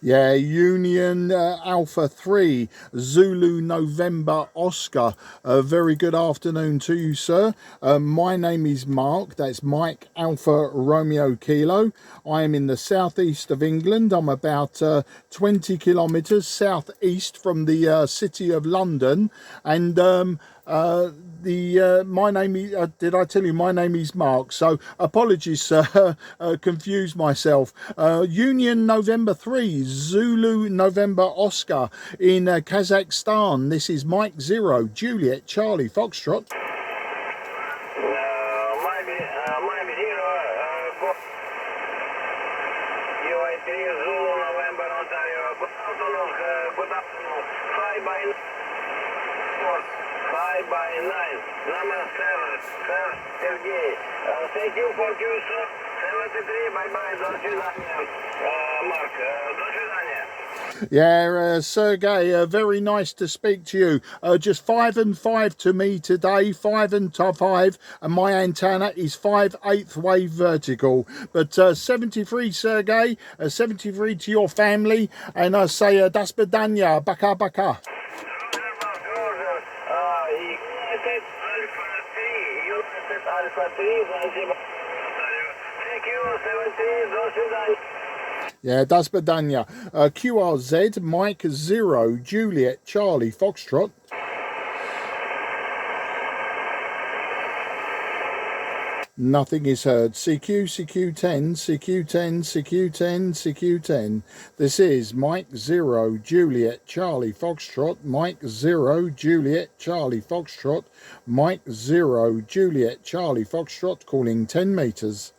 Yeah, Union Alpha 3, Zulu November Oscar. Very good afternoon to you, sir. My name is Mark. That's Mike Alpha Romeo Kilo. I am in the southeast of England. I'm about 20 kilometres southeast from the city of London. And my name is, did I tell you my name is Mark? So apologies, sir, confused myself. Union November 3, Zulu November Oscar in Kazakhstan. This is Mike 0, Juliet Charlie Foxtrot. By 9, number 7, sir, Sergey. Thank you for you, sir. 73, bye-bye, до свидания. Mark, до свидания. Yeah, Sergey, very nice to speak to you. Just 5 and 5 to me today, 5 and 5, and my antenna is 5/8 wave vertical. But 73, Sergey, 73 to your family, and I say das bedanya, baka baka. Alpha 3, thank you, 73, до свидания. Yeah, das bedanya. QRZ, Mike 0, Juliet Charlie Foxtrot. Nothing is heard. CQ, CQ10, CQ10, CQ10, CQ10. This is Mike 0, Juliet Charlie Foxtrot. Mike 0, Juliet Charlie Foxtrot. Mike 0, Juliet Charlie Foxtrot, calling 10 metres.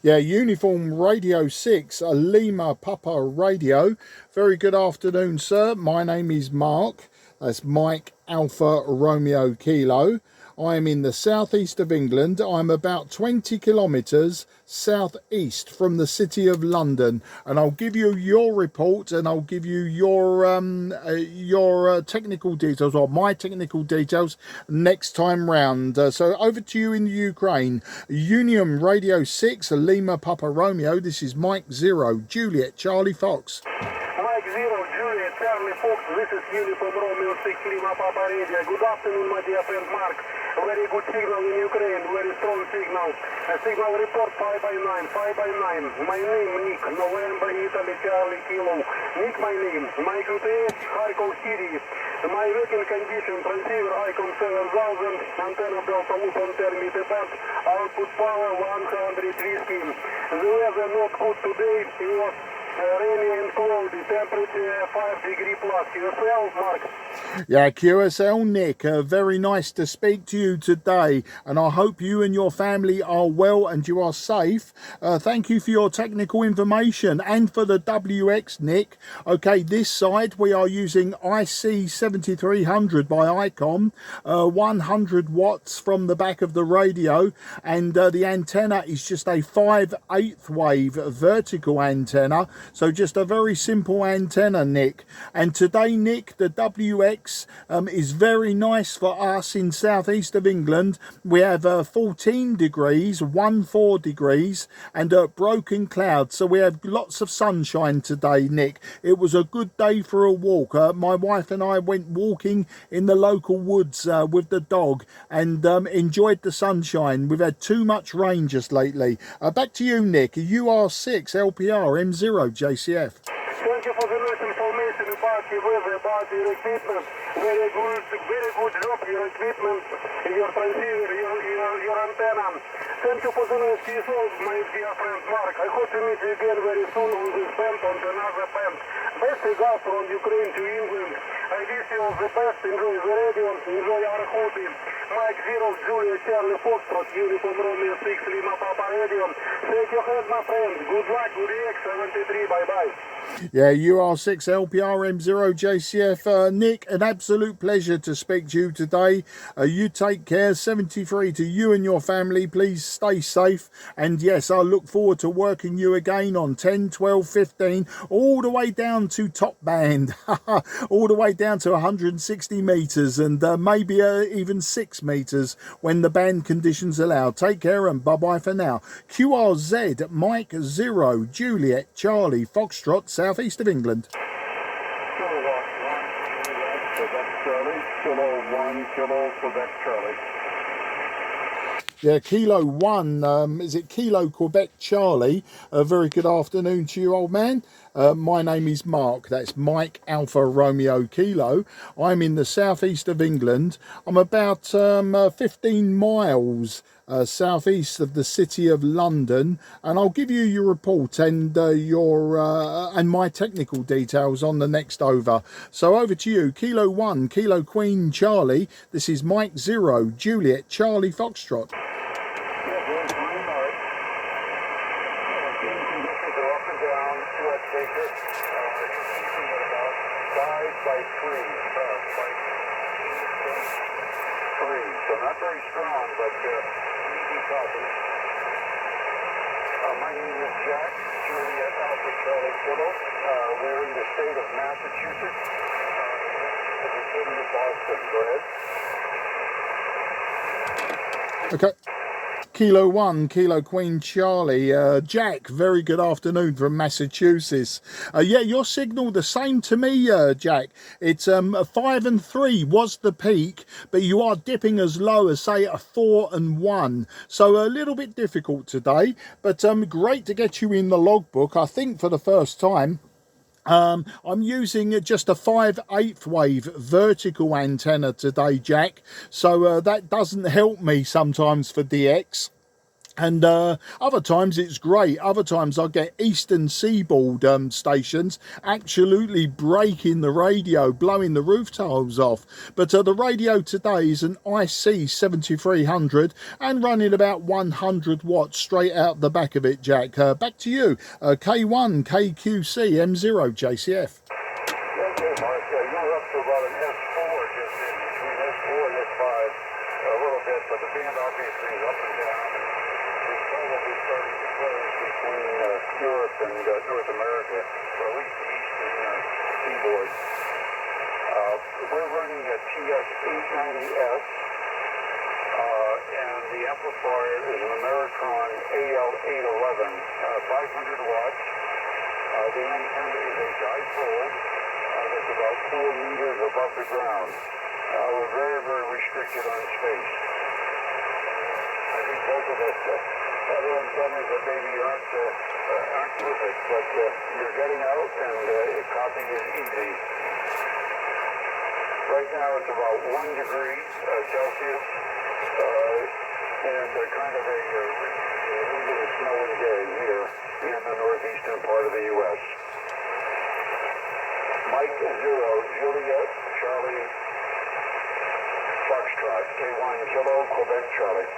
Yeah, Uniform Radio 6, Lima Papa Radio. Very good afternoon, sir. My name is Mark. That's Mike Alpha Romeo Kilo. I am in the southeast of England. I'm about 20 kilometres southeast from the city of London, and I'll give you your report, and I'll give you your technical details, or my technical details, next time round. So over to you in the Ukraine. Union Radio 6, Lima Papa Romeo. This is Mike 0, Juliet Charlie Fox. Mike 0, Juliet Charlie Fox. This is Uniform Romeo 6, Lima Papa Radio. Good afternoon, my dear friend Mark. Very good signal in Ukraine, very strong signal. Signal report 5/9, 5/9. My name Nick, November Italy Charlie Kilo. Nick, my name. My QTS, Kharkov City. My working condition, transceiver Icon 7000, antenna delta loop on 10 meter band, output power 100 whiskey. The weather not good today, it was rainy and cloudy, temperature 5 degrees plus. Yourself, Mark? Yeah, QSL Nick, very nice to speak to you today, and I hope you and your family are well and you are safe. Thank you for your technical information and for the WX, Nick. Okay, this side we are using IC-7300 by ICOM, 100 watts from the back of the radio, and the antenna is just a 5/8 wave vertical antenna, so just a very simple antenna, Nick. And today, Nick, the WX is very nice for us in southeast of England. We have 14 degrees, 14 degrees, and broken clouds, so we have lots of sunshine today, Nick. It was a good day for a walk. My wife and I went walking in the local woods with the dog, and enjoyed the sunshine. We've had too much rain just lately. Back to you, Nick. UR6 LPR M0 JCF. Thank you for the nice information about the weather, about your equipment. Very good job, your equipment, your transceiver, your antenna. Thank you for the nice results, my dear friend Mark. I hope to meet you again very soon on this band, on another band. Best regards from Ukraine to England. I wish you all the best. Enjoy the radio, enjoy our hobby. Mike 0, Julia Charlie Foxtrot, Uniform Romeo 6, Lima Papa Radio. Shake your hand, my friend. Good luck, good EX73, bye-bye. Yeah, UR6 LPR M0 JCF. Nick, an absolute pleasure to speak to you today. You take care. 73 to you and your family. Please stay safe. And yes, I look forward to working you again on 10, 12, 15, all the way down to top band, all the way down to 160 meters, and maybe even 6 meters when the band conditions allow. Take care and bye bye for now. QRZ Mike 0 Juliet Charlie Foxtrot, southeast of England. Kilo Quebec Charlie. Yeah, Kilo 1, is it Kilo Quebec Charlie? A very good afternoon to you, old man. My name is Mark, that's Mike Alpha Romeo Kilo. I'm in the southeast of England. I'm about 15 miles southeast of the city of London, and I'll give you your report and and my technical details on the next over. So over to you. Kilo 1, Kilo Queen Charlie. This is Mike 0 Juliet Charlie Foxtrot. So not very strong, but easy copy. My name is Jack, Juliet Alpha Charlie Kilo. We're in the state of Massachusetts, the city of Boston. Go ahead. Okay. Kilo 1, Kilo Queen Charlie. Jack, very good afternoon from Massachusetts. Yeah, your signal the same to me, Jack. It's 5 and 3 was the peak, but you are dipping as low as, say, a 4 and 1. So a little bit difficult today, but great to get you in the logbook, I think, for the first time. I'm using just a 5/8 wave vertical antenna today, Jack, so that doesn't help me sometimes for DX. And other times it's great. Other times I get Eastern Seaboard stations absolutely breaking the radio, blowing the roof tiles off. But the radio today is an IC-7300 and running about 100 watts straight out the back of it, Jack. Back to you. K1 KQC M0 JCF. Okay, Mark, you're up to about an S4 just in between S4 and S5 a little bit, but the band obviously is up and down. It's probably starting to close between Europe and North America, or at least the Eastern Seaboard. We're running a TS-890S, and the amplifier is an Americron AL-811, 500 watts. The antenna is a dipole that's about 4 meters above the ground. We're very, very restricted on space. I think both of us have antennas that maybe aren't perfect, but you're getting out and copying is easy. Right now it's about 1 degree Celsius and kind of a little bit of snowing day here in the northeastern part of the U.S. Mike 0 Juliet Charlie Foxtrot, K1 Kilo Quebec Charlie.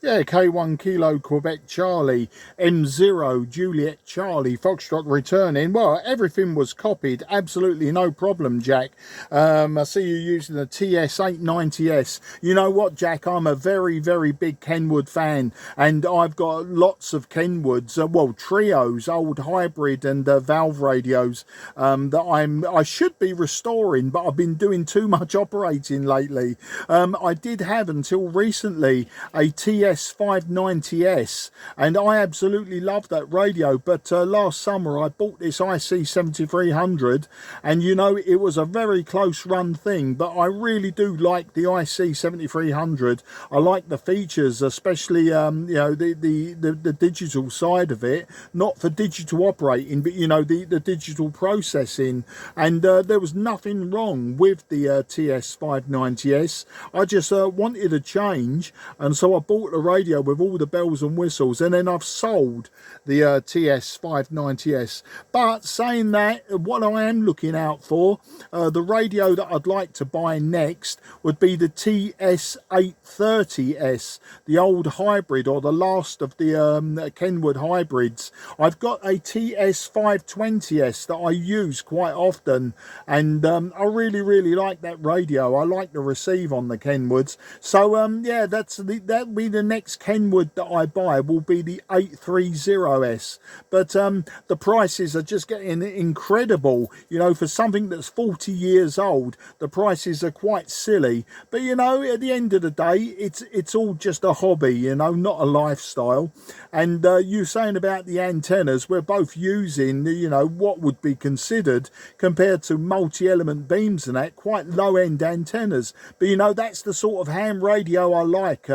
Yeah, K1 Kilo Quebec Charlie, M0 Juliet Charlie Foxtrot returning. Well, everything was copied, absolutely no problem, Jack. I see you using the TS-890S. You know what, Jack, I'm a very, very big Kenwood fan, and I've got lots of Kenwoods, well, trios, old hybrid and valve radios that I should be restoring, but I've been doing too much operating lately. I did have until recently a TS-590S, and I absolutely love that radio, but last summer I bought this IC-7300, and you know, it was a very close run thing, but I really do like the IC-7300. I like the features, especially you know, the digital side of it, not for digital operating, but you know, the digital processing, and there was nothing wrong with the TS-590S. I just wanted a change, and so I bought a radio with all the bells and whistles, and then I've sold the TS-590S. But saying that, what I am looking out for, the radio that I'd like to buy next would be the TS-830S, the old hybrid, or the last of the Kenwood hybrids. I've got a TS-520S that I use quite often, and I really like that radio. I like the receive on the Kenwoods, So yeah, that'll be the next Kenwood that I buy, will be the 830S. But the prices are just getting incredible, you know, for something that's 40 years old. The prices are quite silly, but you know, at the end of the day, it's all just a hobby, you know, not a lifestyle. And you saying about the antennas, we're both using, you know, what would be considered, compared to multi-element beams and that, quite low-end antennas. But you know, that's the sort of ham radio I like,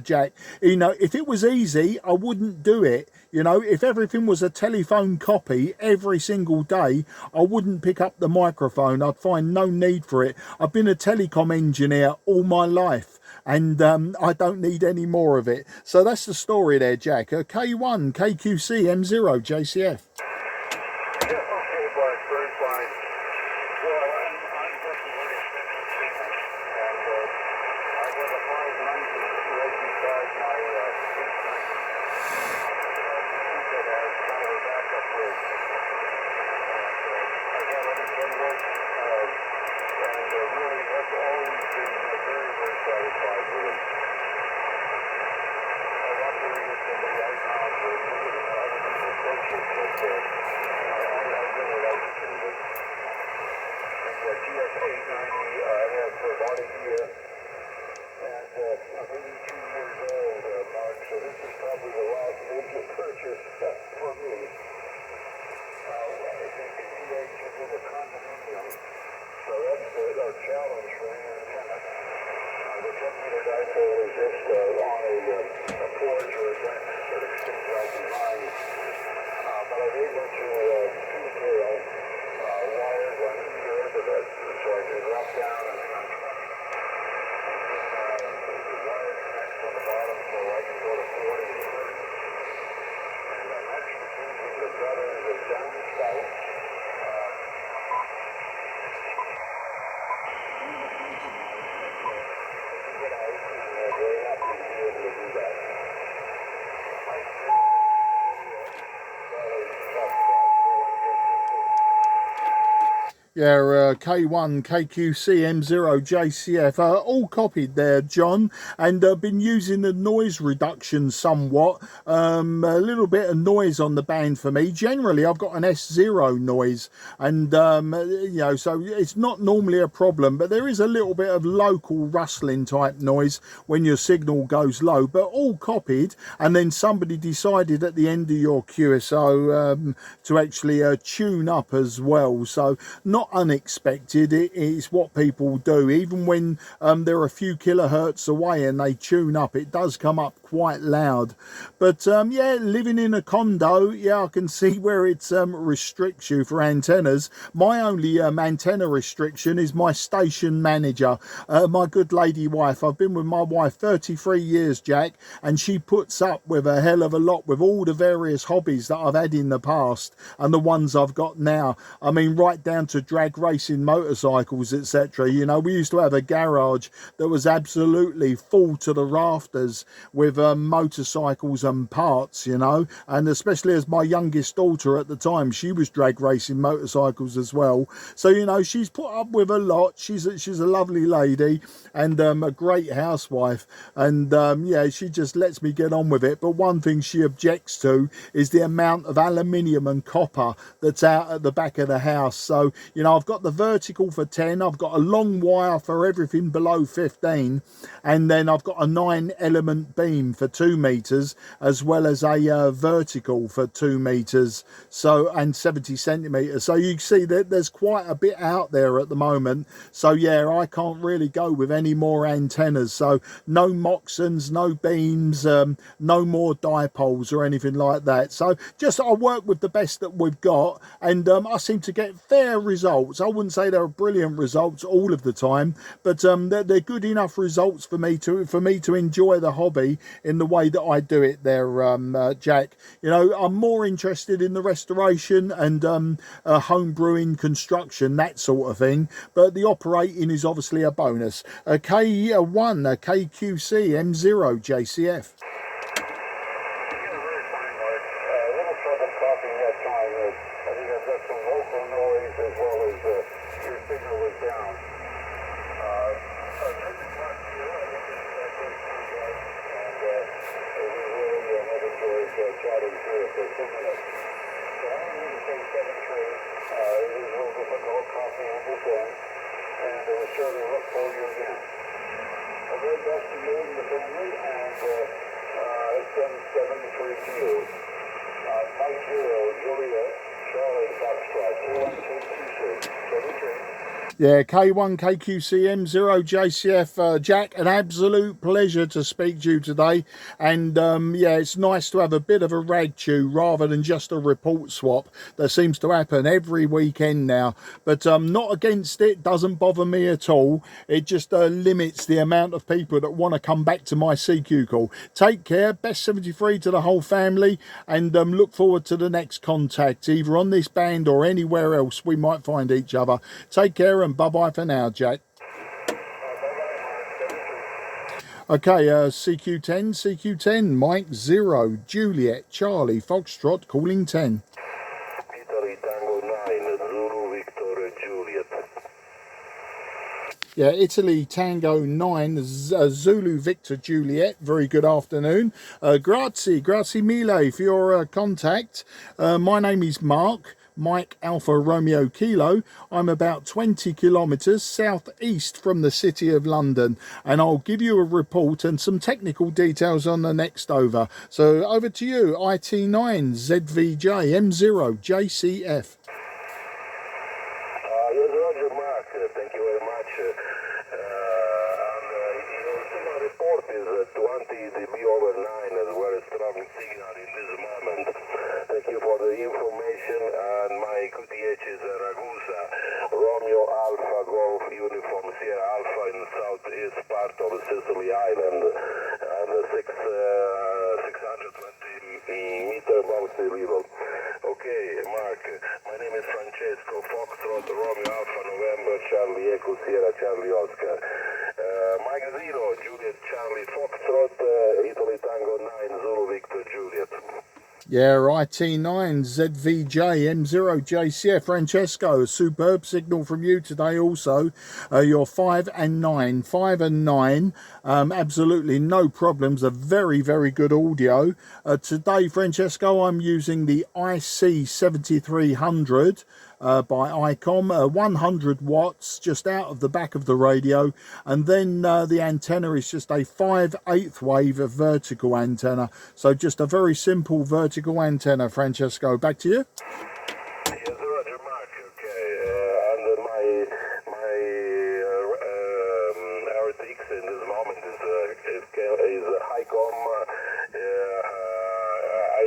Jack. You know, if it was easy, I wouldn't do it. You know, if everything was a telephone copy every single day, I wouldn't pick up the microphone. I'd find no need for it. I've been a telecom engineer all my life, and I don't need any more of it. So that's the story there, Jack. K1, KQC, M0, JCF. Yeah, okay, but very fine. Well, I'm just a very expensive signal, and I got a 590 right beside my instrument. That has kind of a backup rig. I got everything work, and really have always been very, very satisfied with it. I've operated somebody right now for other people's purchase, but I really like the Kenwood. And the GS890 I had for about a year, and I'm 82 years old, Mark, so this is probably the last major purchase for me. It's in PPH with a condominium, so that's our challenge for any antenna. The 10-meter dipole is just on a porch or a deck that extends out behind. But I'm able to detail wires on either end of it, so I can drop down and the wire connects on the bottom, so I can go to 40 and 30. And I'm actually changing the gutters and downspout. Very happy to be able to do that. Yeah, K1, KQC, M0, JCF, all copied there, John, and been using the noise reduction somewhat. A little bit of noise on the band for me. Generally, I've got an S0 noise, and you know, so it's not normally a problem, but there is a little bit of local rustling type noise when your signal goes low, but all copied. And then somebody decided at the end of your QSO to actually tune up as well, so not unexpected. It is what people do. Even when they're a few kilohertz away and they tune up, it does come up quite loud. But yeah, living in a condo, yeah, I can see where it restricts you for antennas. My only antenna restriction is my station manager, my good lady wife. I've been with my wife 33 years, Jack, and she puts up with a hell of a lot with all the various hobbies that I've had in the past and the ones I've got now. I mean, right down to drag racing motorcycles, etc. You know, we used to have a garage that was absolutely full to the rafters with motorcycles and parts, you know, and especially as my youngest daughter at the time, she was drag racing motorcycles as well. So, you know, she's put up with a lot. She's a lovely lady and a great housewife, and yeah, she just lets me get on with it. But one thing she objects to is the amount of aluminium and copper that's out at the back of the house. So, you know, I've got the vertical for 10, I've got a long wire for everything below 15, and then I've got a 9-element beam for 2 meters, as well as a vertical for 2 meters, so, and 70 centimeters. So you see that there's quite a bit out there at the moment. So yeah, I can't really go with any more antennas. So no Moxons, no beams, no more dipoles or anything like that. So just I work with the best that we've got, and I seem to get fair results. I wouldn't say they're brilliant results all of the time, but they're good enough results for me to enjoy the hobby in the way that I do it there, Jack. You know, I'm more interested in the restoration and home brewing, construction, that sort of thing, but the operating is obviously a bonus. K1, KQC, M0, JCF. Charlie 0 for 2 minutes. So I'm going to say 7-3. It is a little difficult crossing with this end, and we surely look for you again. A very best to you in the family, and it's been 7-3 to you. Mike 0, Juliet, Charlie Foxtrot, 21226, 7-3. Yeah, K1 KQCM 0 JCF, Jack, an absolute pleasure to speak to you today. And yeah, it's nice to have a bit of a rag chew rather than just a report swap that seems to happen every weekend now. But not against it, doesn't bother me at all. It just limits the amount of people that want to come back to my CQ call. Take care, best 73 to the whole family, and look forward to the next contact, either on this band or anywhere else we might find each other. Take care and bye-bye for now, Jack. Okay, CQ10, Mike 0, Juliet, Charlie, Foxtrot, calling 10. Italy Tango 9, Zulu Victor Juliet. Yeah, Italy Tango 9, Zulu Victor Juliet. Very good afternoon. Grazie mille for your contact. My name is Mark. Mike Alpha Romeo Kilo. I'm about 20 kilometres southeast from the City of London, and I'll give you a report and some technical details on the next over. So over to you, IT9 ZVJ M0 JCF. Yes, Roger, Mark. Thank you very much. Your report is 20 dB over 9 as well as strong signal in this moment. Thank you for the information, and my QTH is Ragusa, Romeo Alpha Golf Uniform Sierra Alpha in the southeast part of Sicily Island, and 620 meter above sea level. Okay, Mark, my name is Francesco, Foxtrot, Romeo Alpha November, Charlie Echo Sierra, Charlie Oscar. Mike 0, Juliet, Charlie Foxtrot, Italy Tango 9, Zulu Victor Juliet. Yeah, IT9 ZVJ M0 JCF. Francesco, a superb signal from you today also. You're 5 and 9. Absolutely no problems. A very, very good audio. Today, Francesco, I'm using the IC-7300 by ICOM, 100 watts just out of the back of the radio, and then the antenna is just a 5/8 wave vertical antenna, so just a very simple vertical antenna. Francesco, back to you. Yes, Roger, Mark. Okay, and my RTX in this moment is ICOM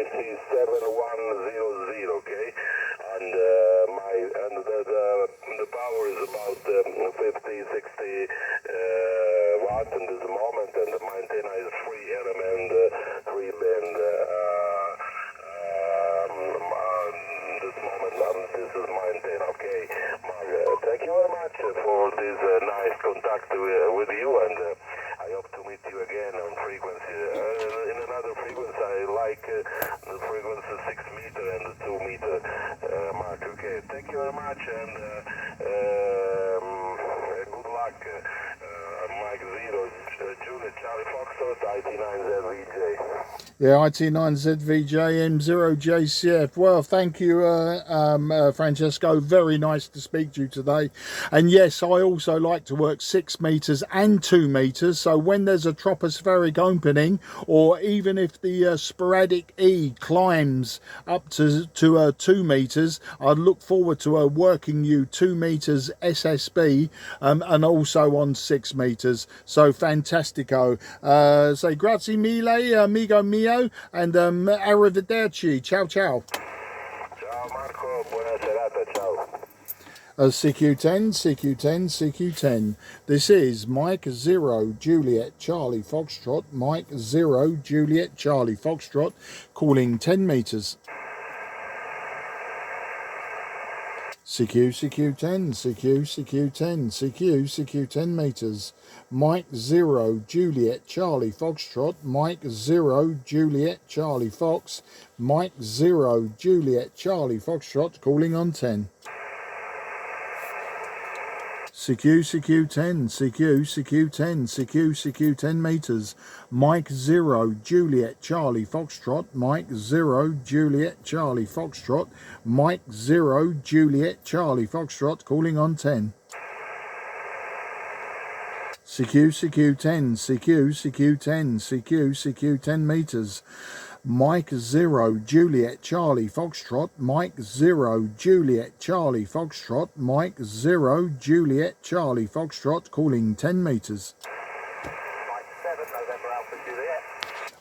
IC-7100. Okay, and the power is about 50-60 watts in this moment, and my antenna is 3 element 3 band. This moment, this is my antenna. Okay, Mark, thank you very much for this nice contact with you, and I hope to meet you again on frequency. In another frequency, I like the frequency 6 meter and the 2 meter. Mark, okay, thank you very much, and good luck. Mike 0, Juliet, Charlie Foxtrot, IT9ZVJ. Yeah, IT9ZVJ M0 JCF. Well, thank you, Francesco. Very nice to speak to you today. And yes, I also like to work 6 meters and 2 meters. So when there's a tropospheric opening, or even if the sporadic E climbs up to 2 meters, I'd look forward to working you 2 meters SSB and also on 6 meters. So fantastico. Say grazie mille, amigo mio, and arrivederci. Ciao, ciao. Ciao Marco, buona serata, ciao. CQ10. This is Mike 0, Juliet, Charlie, Foxtrot. Mike 0, Juliet, Charlie, Foxtrot, calling 10 meters. CQ10 meters. Mike 0, Juliet, Charlie, Foxtrot. Mike 0, Juliet, Charlie, Fox. Mike 0, Juliet, Charlie, Foxtrot, calling on 10. CQ10, CQ 10 meters. Mike 0, Juliet, Charlie, Foxtrot, Mike 0, Juliet, Charlie, Foxtrot, Mike 0, Juliet, Charlie, Foxtrot, calling on 10. CQ10, CQ 10 meters. Mike 0, Juliet, Charlie, Foxtrot, Mike 0, Juliet, Charlie, Foxtrot, Mike 0, Juliet, Charlie, Foxtrot, calling 10 meters.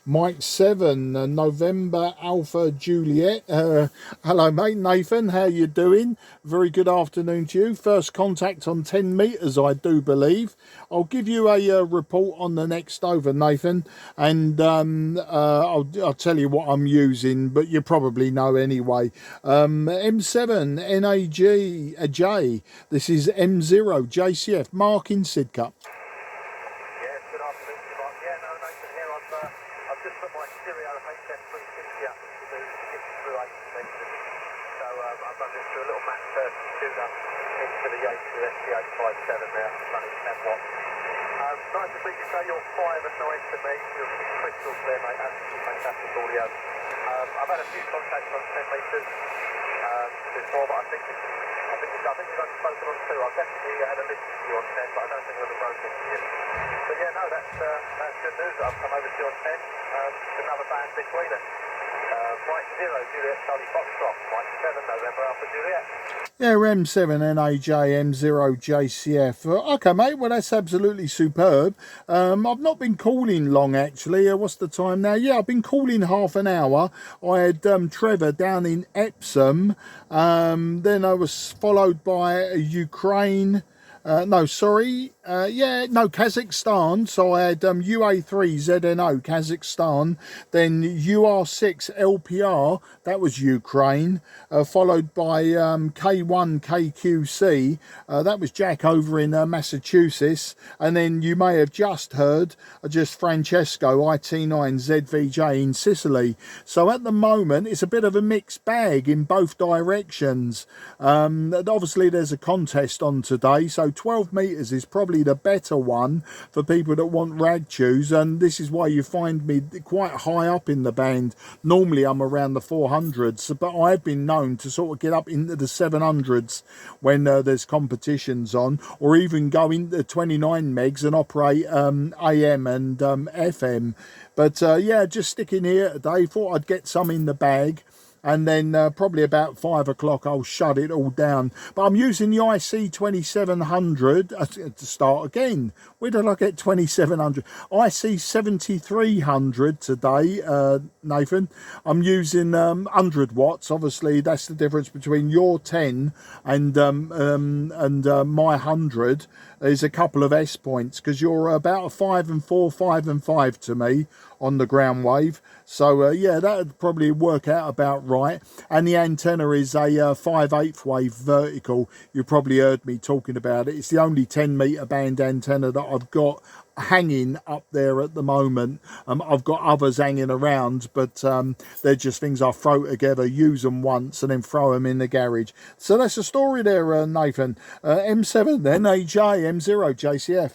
Mike 7, November Alpha Juliet. Hello mate, Nathan, how you doing? Very good afternoon to you. First contact on 10 meters, I do believe. I'll give you a report on the next over, Nathan, and I'll tell you what I'm using, but you probably know anyway. M7 NAG J. This is M0 JCF, Mark in Sidcup. Nice to meet you, say you're 5 and 9 to me. You're crystal clear, mate. Absolutely fantastic audio. I've had a few contacts on 10 metres before, but I think you've only spoken on 2. I've definitely had a listen to you on 10, but I don't think I've ever broken to you. So yeah, no, that's good news. I've come over to you on 10. It's another band between us. Mike 0, Juliet, Charlie Foxtrot. Mike 7, November Alpha Juliet. Yeah, M7 NAJ M0 JCF. Okay, mate. Well, that's absolutely superb. I've not been calling long, actually. What's the time now? Yeah, I've been calling half an hour. I had Trevor down in Epsom. Then I was followed by Ukraine. Kazakhstan. So I had UA3 ZNO Kazakhstan, then UR6 LPR, that was Ukraine, followed by K1 KQC, that was Jack over in Massachusetts, and then you may have just heard Francesco IT9 ZVJ in Sicily. So at the moment it's a bit of a mixed bag in both directions. Obviously there's a contest on today, so 12 meters is probably the better one for people that want ragchews, and this is why you find me quite high up in the band. Normally I'm around the 400s, but I've been known to sort of get up into the 700s when there's competitions on, or even go into 29 megs and operate AM and FM. But yeah, just sticking here today, thought I'd get some in the bag, and then probably about 5 o'clock I'll shut it all down. But I'm using the IC-7300 to start again. Where did I get 2700? IC-7300 today, Nathan. I'm using 100 watts. Obviously that's the difference between your 10 and my 100. There's a couple of S points, because you're about a 5 and 4, 5 and 5 to me on the ground wave. So yeah, that would probably work out about right. And the antenna is a 5/8 wave vertical. You probably heard me talking about it. It's the only 10 meter band antenna that I've got hanging up there at the moment. I've got others hanging around, but they're just things I throw together, use them once and then throw them in the garage. So that's the story there, Nathan. M7 then, AJ, M0 JCF.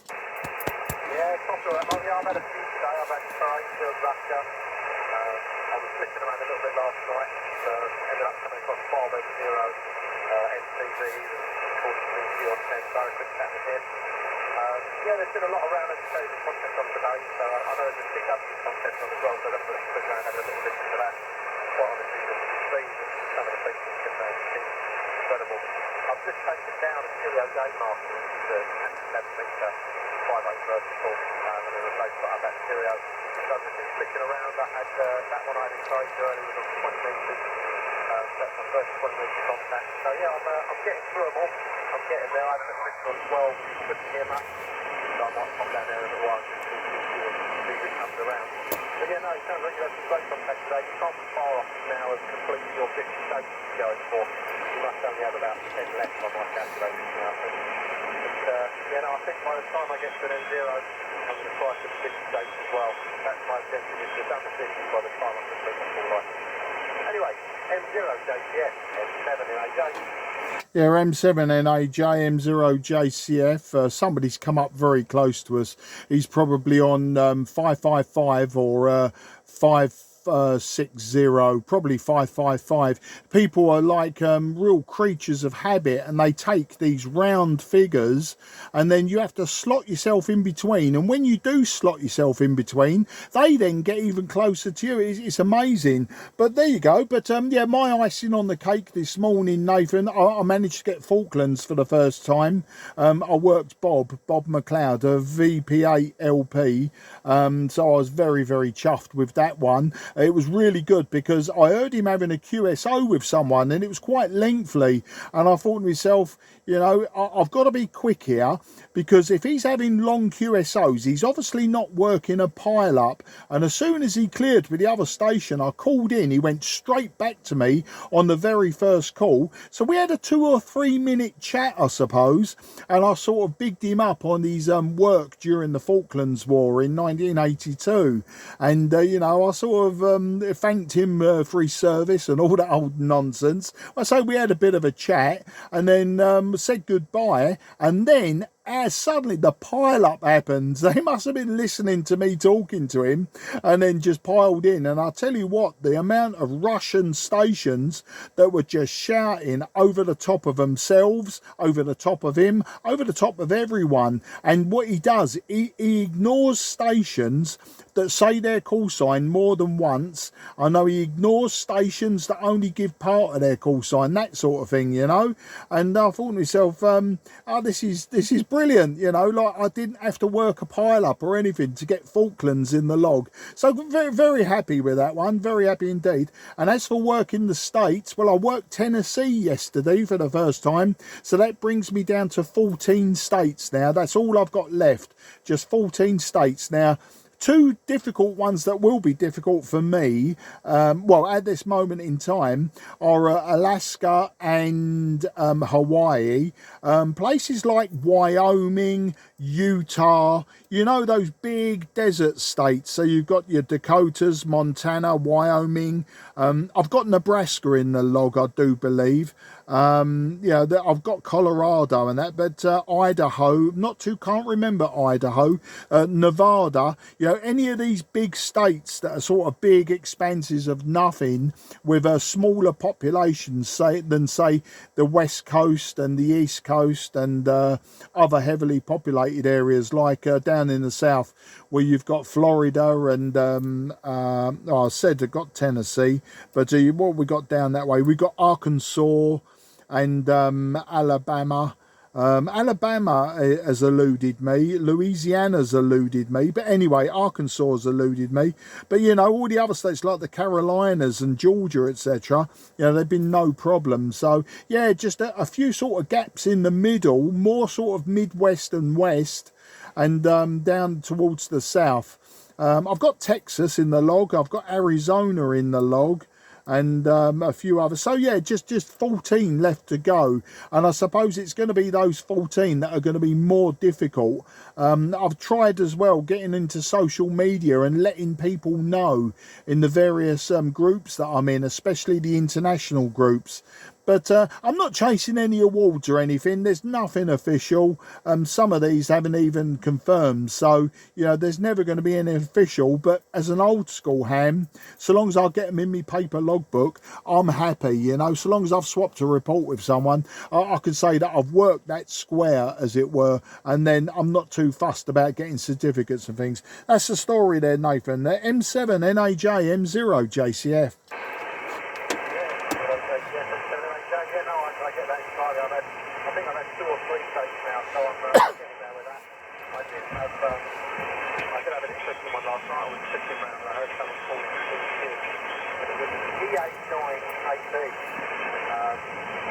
Yeah, popular. I've had a few today. I've had Field Russia. I was flicking around a little bit last night. Ended up coming across 5 M0 NTVs and called me on 10, so I could chat with him. Yeah, there's been a lot around, as you say, the contest on today, so I know there's a CW contest on as well, so that's what I'm putting around, having a little listen to that. Quite honestly, the speed and some of the features is incredible. I've just taken down a Studio Game Master, which is a 11 metre 5/8 vertical, and then replaced that that stereo. So I've just been flicking around. I had that one I had encouraged earlier was on 20 metres. That's my first 20 metre contact. So yeah, I'm getting through them all. I'm getting there. I had a little listen on 12, you couldn't hear much. So I might pop down there in a while just to see who comes around. But yeah, no, it sounds like you had some great contact today. You can't be far off now of completing your 50 stations you're going for. You must only have about 10 left on my calculations now. But yeah, no, I think by the time I get to an M0, I'm going to try for the 50 stations as well. That's my objective, is to done the 50 by the time I complete my full license. Anyway, M0 JCS, M7 in AJ. Yeah, M7NAJ, M0JCF. Somebody's come up very close to us. He's probably on 555 or 560, probably 555. People are like real creatures of habit, and they take these round figures and then you have to slot yourself in between. And when you do slot yourself in between, they then get even closer to you. It's amazing. But there you go. But yeah, my icing on the cake this morning, Nathan, I managed to get Falklands for the first time. I worked Bob McLeod, a VP8LP. So I was very, very chuffed with that one. It was really good because I heard him having a QSO with someone and it was quite lengthy. And I thought to myself, you know, I've got to be quick here, because if he's having long QSOs, he's obviously not working a pile up. And as soon as he cleared with the other station, I called in. He went straight back to me on the very first call. So we had a 2 or 3 minute chat, I suppose. And I sort of bigged him up on his work during the Falklands War in 1982. And, you know, I sort of thanked him for his service and all that old nonsense. So we had a bit of a chat and then said goodbye. And then as suddenly the pile-up happens. They must have been listening to me talking to him and then just piled in. And I'll tell you what, the amount of Russian stations that were just shouting over the top of themselves, over the top of him, over the top of everyone. And what he does, he ignores stations that say their call sign more than once. I know he ignores stations that only give part of their call sign, that sort of thing, you know. And I thought to myself, oh, this is brilliant, you know, like I didn't have to work a pile up or anything to get Falklands in the log. So very, very happy with that one, very happy indeed. And as for work in the States, well, I worked Tennessee yesterday for the first time. So that brings me down to 14 states now. That's all I've got left, just 14 states now. Two difficult ones that will be difficult for me, well, at this moment in time, are Alaska and Hawaii. Places like Wyoming, Utah, you know, those big desert states. So you've got your Dakotas, Montana, Wyoming. I've got Nebraska in the log, I do believe. Yeah, I've got Colorado and that, but Idaho, can't remember Idaho, Nevada, you know, any of these big states that are sort of big expanses of nothing with a smaller population than say the West Coast and the East Coast and other heavily populated areas like down in the South where you've got Florida and I said I've got Tennessee, but what we got down that way, we got Arkansas and Alabama. Alabama has eluded me. Louisiana's eluded me. But anyway, Arkansas's eluded me. But, you know, all the other states like the Carolinas and Georgia, etc., you know, they've been no problem. So, yeah, just a few sort of gaps in the middle, more sort of Midwest and West, and down towards the South. I've got Texas in the log. I've got Arizona in the log. And a few others. So yeah, just 14 left to go, and I suppose it's going to be those 14 that are going to be more difficult. I've tried as well getting into social media and letting people know in the various groups that I'm in, especially the international groups. But I'm not chasing any awards or anything. There's nothing official. Some of these haven't even confirmed. So, you know, there's never going to be any official. But as an old school ham, so long as I get them in my paper logbook, I'm happy, you know. So long as I've swapped a report with someone, I can say that I've worked that square, as it were. And then I'm not too fussed about getting certificates and things. That's the story there, Nathan. M7, NAJ, M0, JCF.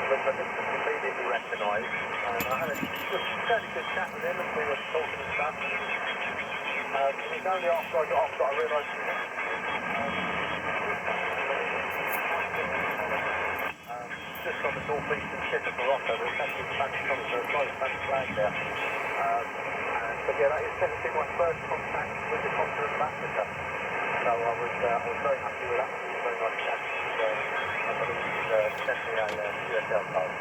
Which I just immediately recognised. I had a fairly good chat with him and we were talking and stuff. And it was only after I got off that I realised just on the northeastern tip of Morocco, there's actually Spanish flag there. But yeah, that is technically my first contact with the continent of Africa. So I was very happy with that. It was a very nice chat. I believe it's definitely a USL card.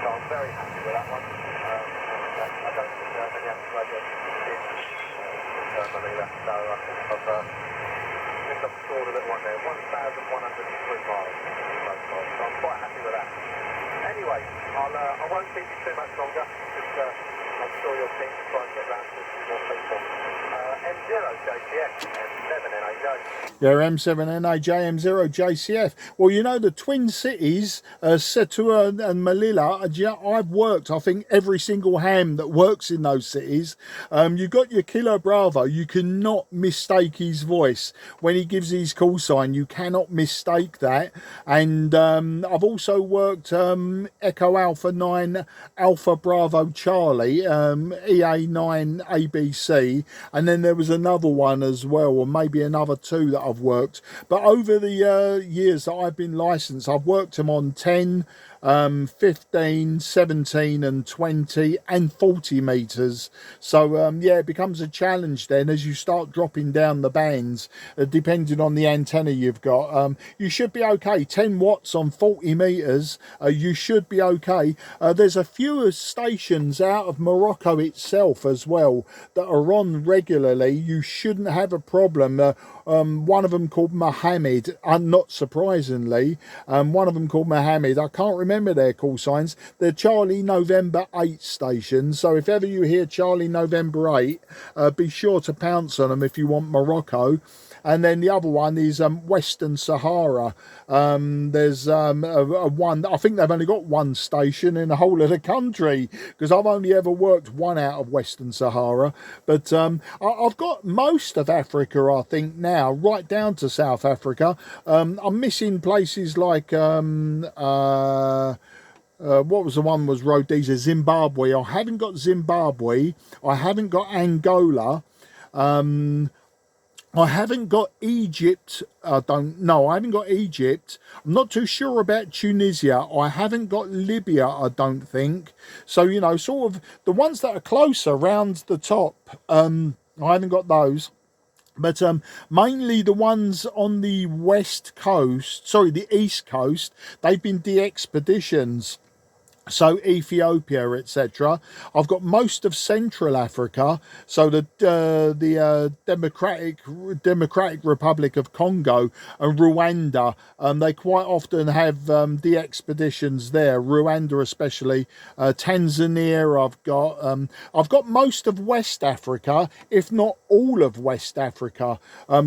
So I'm very happy with that one. I don't think many amateur radios did Manila, so I think I've scored a little one there, 1,103 miles so far, so I'm quite happy with that. Anyway, I won't keep you too much longer, because I'm sure you're keen to try and get round to a few more people. M0JCF, M7NAJ. Yeah, M7NAJ, M0JCF. Well, you know, the Twin Cities, Setua and Melilla, I've worked, I think, every single ham that works in those cities. You got your Kilo Bravo. You cannot mistake his voice. When he gives his call sign, you cannot mistake that. And I've also worked Echo Alpha 9 Alpha Bravo Charlie, EA9 ABC. And then there was another one as well, or maybe another two that I've worked. But over the years that I've been licensed, I've worked them on 10, 15, 17 and 20 and 40 meters. So yeah, it becomes a challenge then as you start dropping down the bands, depending on the antenna you've got. You should be okay. 10 watts on 40 meters, you should be okay. There's a few stations out of Morocco itself as well that are on regularly. You shouldn't have a problem. One of them called Mohammed, not surprisingly, one of them called Mohammed. I can't remember their call signs. They're Charlie November 8 stations. So if ever you hear Charlie November 8, be sure to pounce on them if you want Morocco. And then the other one is Western Sahara. There's a one, I think they've only got one station in the whole of the country, because I've only ever worked one out of Western Sahara. But I've got most of Africa, I think, now, right down to South Africa. I'm missing places like what was the one was Rhodesia, Zimbabwe. I haven't got Zimbabwe. I haven't got Angola. I haven't got Egypt. I haven't got Egypt. I'm not too sure about Tunisia. I haven't got Libya, I don't think. So, you know, sort of the ones that are closer round the top, I haven't got those. But mainly the ones on the west coast, sorry, the east coast, they've been de-expeditions. So Ethiopia, etc. I've got most of Central Africa, so the Democratic Republic of Congo and Rwanda. They quite often have the expeditions there. Rwanda, especially. Tanzania. I've got most of West Africa, if not all of West Africa.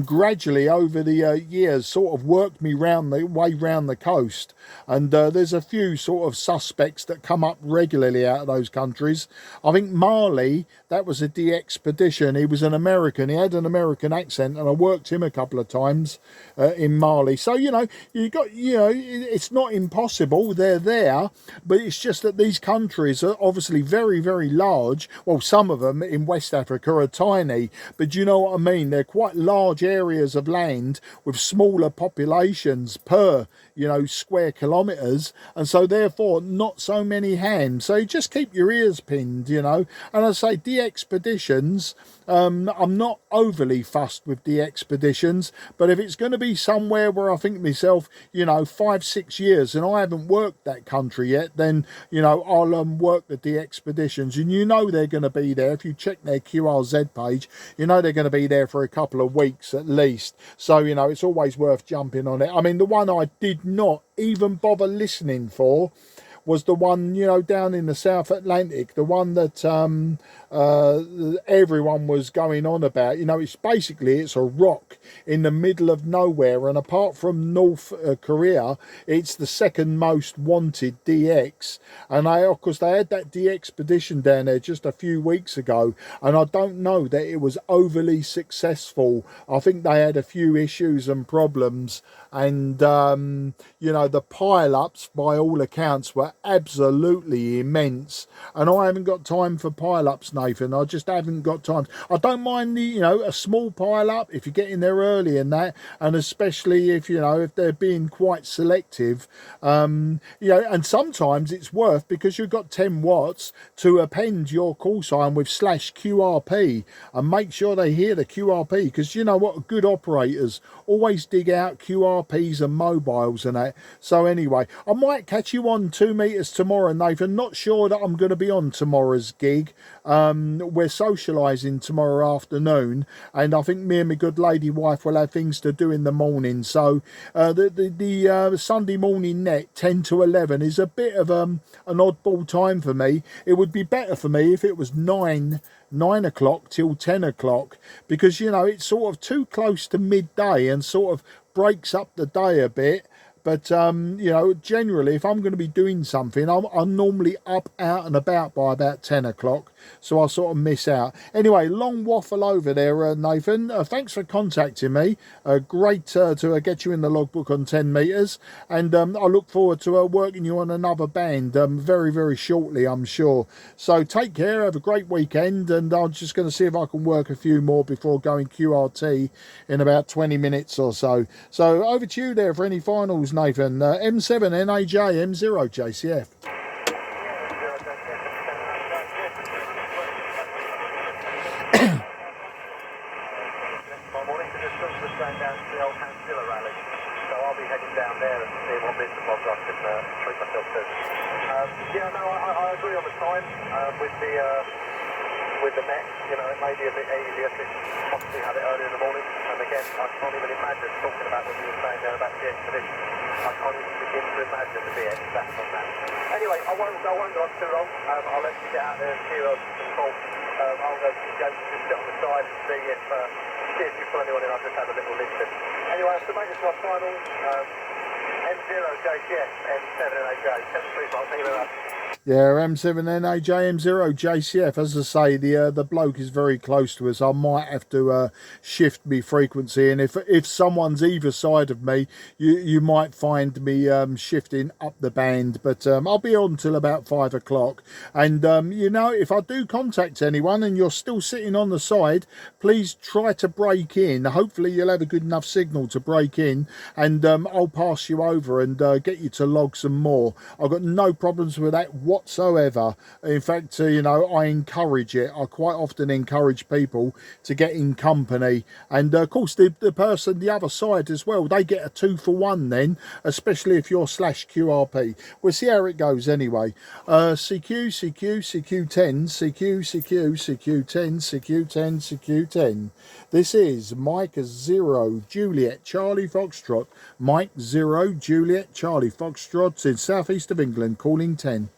Gradually over the years, sort of worked me way round the coast, and there's a few sort of suspects that come up regularly out of those countries. I think Mali, that was a de-expedition. He was an American. He had an American accent, and I worked him a couple of times in Mali. So, you know, it's not impossible. They're there, but it's just that these countries are obviously very, very large. Well, some of them in West Africa are tiny, but you know what I mean? They're quite large areas of land with smaller populations per, you know, square kilometres, and so therefore not so many hams. So you just keep your ears pinned, you know. And I say de-expeditions, I'm not overly fussed with de-expeditions, but if it's going to be somewhere where I think to myself, you know, 5-6 years and I haven't worked that country yet, then, you know, I'll work the de-expeditions, and you know they're going to be there. If you check their QRZ page, you know they're going to be there for a couple of weeks at least. So, you know, it's always worth jumping on it. I mean, the one I did not even bother listening for was the one, you know, down in the South Atlantic, the one that everyone was going on about. You know, it's a rock in the middle of nowhere, and apart from North Korea, it's the second most wanted DX. And of course, they had that de-expedition down there just a few weeks ago, and I don't know that it was overly successful. I think they had a few issues and problems, and you know, the pile-ups by all accounts were absolutely immense, and I haven't got time for pile-ups, Nathan. I just haven't got time. I don't mind the, you know, a small pile-up if you get in there early and that, and especially if, you know, if they're being quite selective, you know, and sometimes it's worth, because you've got 10 watts, to append your call sign with /QRP and make sure they hear the QRP, because you know what, good operators always dig out QRPs and mobiles and that. So anyway, I might catch you on 2 meters tomorrow, Nathan. Not sure that I'm going to be on tomorrow's gig. We're socialising tomorrow afternoon, and I think me and my good lady wife will have things to do in the morning. So the Sunday morning net 10 to 11 is a bit of an oddball time for me. It would be better for me if it was 9 o'clock till 10 o'clock, because you know it's sort of too close to midday and sort of breaks up the day a bit. But you know, generally if I'm going to be doing something, I'm normally up, out and about by about 10 o'clock, so I sort of miss out. Anyway, long waffle over there, Nathan. Thanks for contacting me. Great to get you in the logbook on 10 meters, and I look forward to working you on another band very, very shortly, I'm sure. So take care, have a great weekend, and I'm just going to see if I can work a few more before going QRT in about 20 minutes or so. So over to you there for any finals, Nathan. M7 NAJ M0 JCF. Going down to the old Hansilla rally, so I'll be heading down there and seeing what bits and bobs I can treat myself to. Yeah, no, I agree on the time with the net. You know, it may be a bit easier to possibly have it early in the morning. And again, I can't even imagine talking about what you were saying there about the expedition. I can't even begin to imagine the BX stats on that. Anyway, I won't go on too long. I'll let you get out there and see some calls. I'll go just sit on the side and see if you pull anyone in. I'll just have a little listen. Anyway, to make this my final, M0 JCF, M7 NAJ, 73 miles. Thank you very much. Yeah, M7 NAJ M0 JCF. As I say, the bloke is very close to us. I might have to shift me frequency, and if someone's either side of me, you might find me shifting up the band. But I'll be on till about 5 o'clock. And you know, if I do contact anyone and you're still sitting on the side, please try to break in. Hopefully you'll have a good enough signal to break in, and I'll pass you over and get you to log some more. I've got no problems with that whatsoever. In fact, you know, I encourage it. I quite often encourage people to get in company, and of course the person the other side as well, they get a 2-for-1 then, especially if you're /QRP. We'll see how it goes anyway. CQ CQ10 CQ CQ CQ10 CQ10 CQ10. This is Mike 0 Juliet Charlie Foxtrot. Mike 0 Juliet Charlie Foxtrot in southeast of England, calling 10.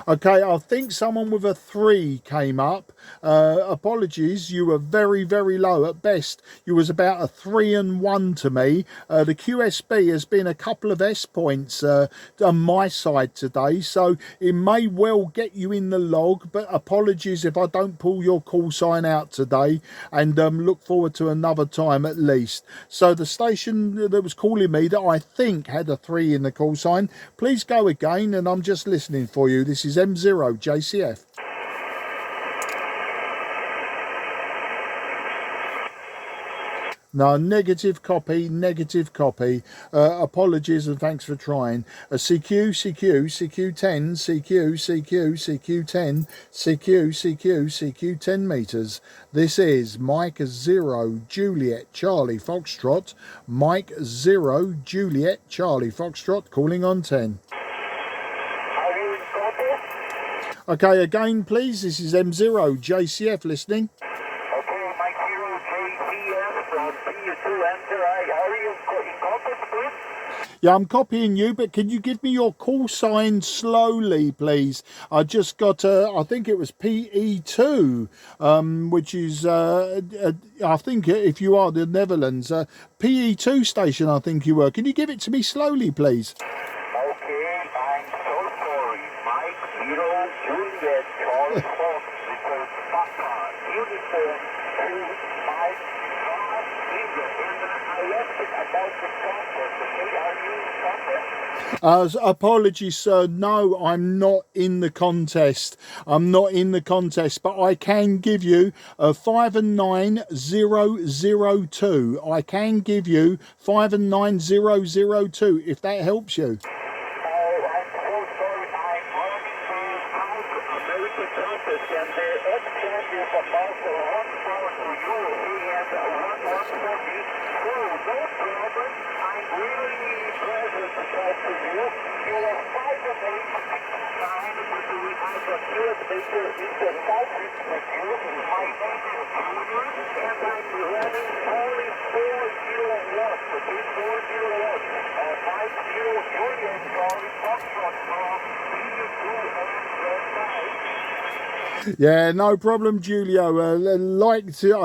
Okay, I think someone with a 3 came up. Apologies, you were very, very low. At best, you was about a 3 and 1 to me. The QSB has been a couple of S points on my side today, so it may well get you in the log, but apologies if I don't pull your call sign out today, and look forward to another time at least. So the station that was calling me that I think had a 3 in the call sign, please go again, and I'm just listening for you. This is M0 JCF. No, negative copy. Apologies and thanks for trying. CQ, CQ10, CQ10, CQ 10 meters. This is Mike 0 Juliet Charlie Foxtrot. Mike 0 Juliet Charlie Foxtrot, calling on 10. Okay, again, please. This is M0 JCF listening. Okay, Mike 0 JCF from P2 Enter. Are you in contact, please? Yeah, I'm copying you, but can you give me your call sign slowly, please? I just got, I think it was PE2, which is, I think if you are the Netherlands, PE2 station, I think you were. Can you give it to me slowly, please? Okay, I'm so sorry. Mike 0 Juliet Charlie Fox report Papa uniform 25 I asked it about the contact. Okay, are you in contact? Apologies, sir. No, I'm not in the contest. But I can give you a 59002. I can give you 59002 if that helps you. no problem. I'm really pleasure to talk to you. You are 5 and 8 time with the revive of US Baker in the Southeast with you. My name is Junior, and I'm running only 40 watts, okay? 40 watts. 50 Juliet, sorry, Foxtrot from PU2 and Red 5. Yeah, no problem, Julio. I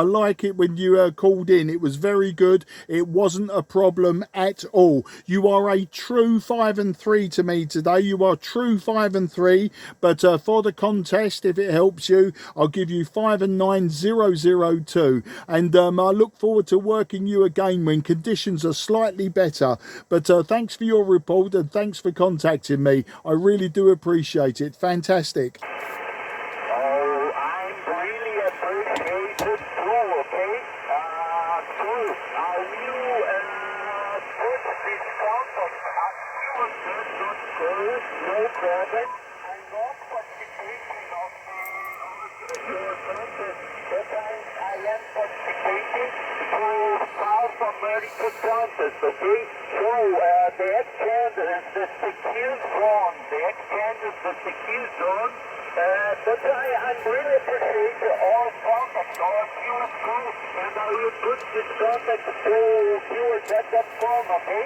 like it when you called in. It was very good. It wasn't a problem at all. You are a true 5 and 3 to me today. You are true 5 and 3. But for the contest, if it helps you, I'll give you 5 and 9,002. And I look forward to working you again when conditions are slightly better. But thanks for your report and thanks for contacting me. I really do appreciate it. Fantastic. Oh, I really appreciate it too, okay? So, will put this contact at us.co, no problem. I'm not participating of your contest, but I am participating to South America contest, okay? So, the exchange is the secure zone. The exchange is the secure zone. But I really appreciate all contacts, all viewers too, and I will put this contact to viewers.com, okay?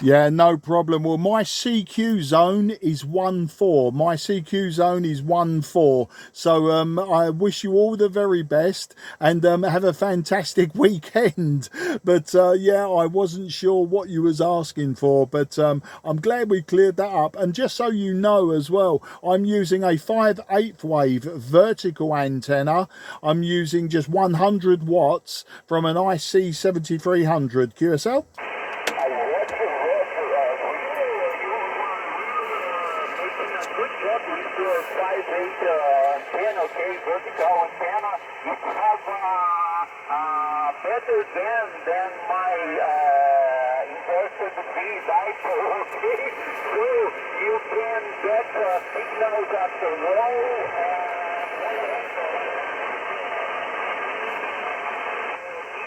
Yeah, no problem. Well, my CQ zone is 1-4. My CQ zone is 1-4. So I wish you all the very best and have a fantastic weekend. But yeah, I wasn't sure what you was asking for, but I'm glad we cleared that up. And just so you know as well, I'm using a 5/8 wave vertical antenna. I'm using just 100 watts from an IC-7300 QSL. Vertical antenna, it has better than my inverted V dipole, okay? So you can get signals at the low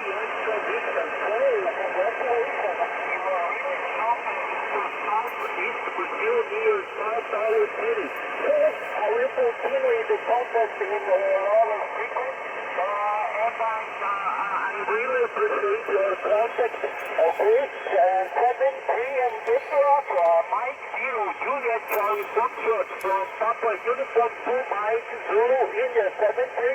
extra distance. So congratulations, you are really talking to Southeast Brazil near Sao Paulo City. So I will continue the contest in lower frequency, and I really appreciate your contact. Okay, 7-3 and good luck. Mike 0, Juliet Charlie Foxtrot from Papa Uniform 2, Mike 0, India 7-3.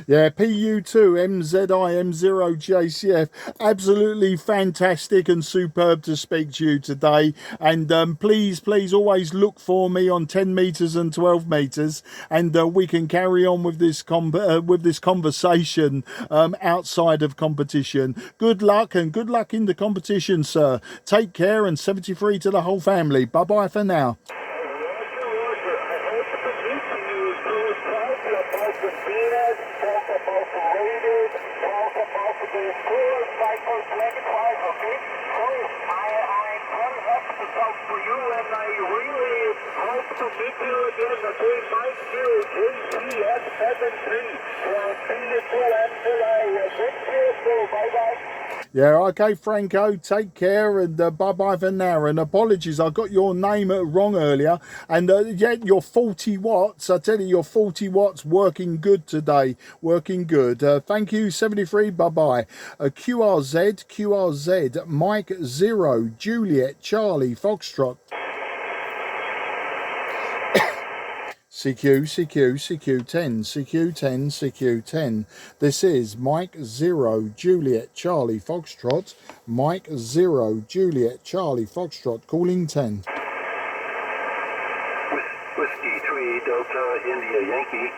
Yeah, PU2 MZI M0 JCF, absolutely fantastic and superb to speak to you today. And please always look for me on 10 meters and 12 meters, and we can carry on with this conversation outside of competition. Good luck and good luck in the competition, sir. Take care, and 73 to the whole family. Bye bye for now. Yeah, okay, Franco, take care, and bye-bye for now. And apologies, I got your name wrong earlier. And yeah, your 40 watts, I tell you, your 40 watts working good today, working good. Thank you, 73, bye-bye. QRZ, Mike 0, Juliet, Charlie, Foxtrot. CQ10. This is Mike 0, Juliet, Charlie, Foxtrot. Mike 0, Juliet, Charlie, Foxtrot, calling 10. Whiskey 3, Delta, India, Yankee.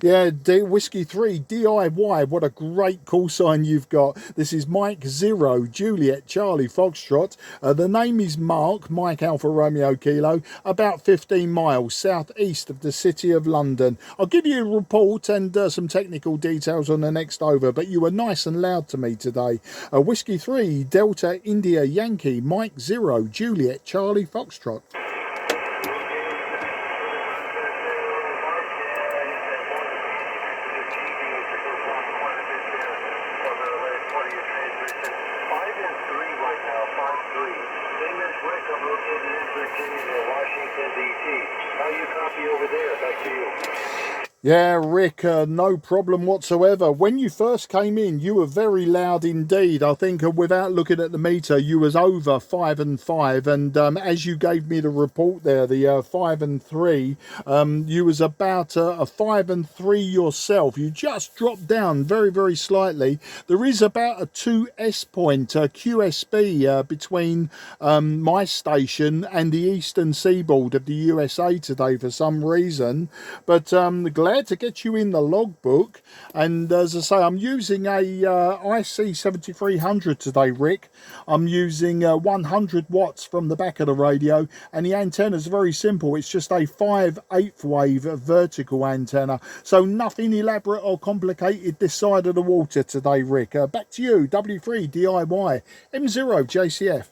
Yeah, Whiskey 3, DIY, what a great call sign you've got. This is Mike 0, Juliet, Charlie, Foxtrot. The name is Mark, Mike Alpha Romeo Kilo, about 15 miles southeast of the city of London. I'll give you a report and some technical details on the next over, but you were nice and loud to me today. Whiskey 3, Delta, India, Yankee, Mike 0, Juliet, Charlie, Foxtrot. Virginia, Washington, D.C. How you copy over there? Back to you. Yeah, Rick, no problem whatsoever. When you first came in, you were very loud indeed. I think without looking at the meter, you was over 5 and 5. And as you gave me the report there, the 5 and 3, you was about a 5 and 3 yourself. You just dropped down very, very slightly. There is about a 2S point, QSB, between my station and the eastern seaboard of the USA today for some reason. But glad to get you in the logbook. And as I say, I'm using a IC-7300 today, Rick. I'm using 100 watts from the back of the radio, and the antenna is very simple. It's just a 5/8 wave vertical antenna, so nothing elaborate or complicated this side of the water today, Rick. Back to you, W3 DIY M0 JCF.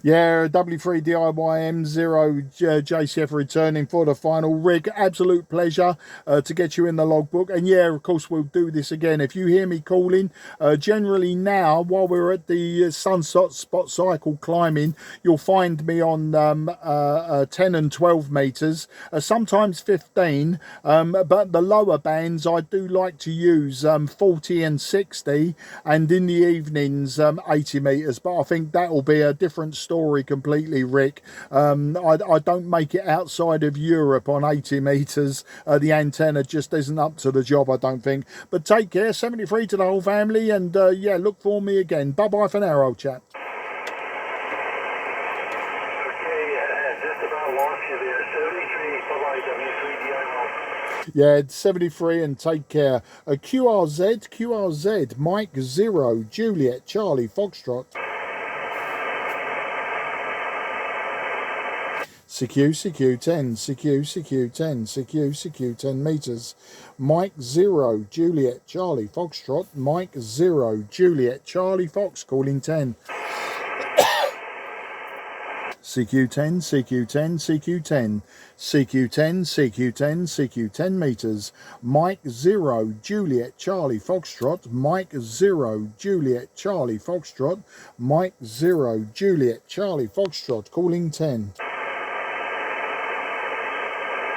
Yeah, W3 DIY M0 JCF returning for the final. Rick, absolute pleasure to get you in the logbook. And yeah, of course, we'll do this again. If you hear me calling, generally now, while we're at the sunspot spot cycle climbing, you'll find me on 10 and 12 meters, sometimes 15. But the lower bands, I do like to use 40 and 60, and in the evenings, 80 meters. But I think that will be a different story completely, Rick. I don't make it outside of Europe on 80 meters. The antenna just isn't up to the job, I don't think. But take care, 73 to the whole family, and yeah, look for me again. Bye bye for now, old chap. Just about lost you there. 73, bye-bye, W3 DIY. Yeah, 73 and take care. QRZ, Mike 0, Juliet, Charlie, Foxtrot. CQ10, CQ10 meters. Mike 0, Juliet, Charlie, Foxtrot. Mike 0, Juliet, Charlie, Fox, calling 10. CQ10, CQ10 meters. Mike 0, Juliet, Charlie, Foxtrot. Mike 0, Juliet, Charlie, Foxtrot. Mike 0, Juliet, Charlie, Foxtrot, calling 10.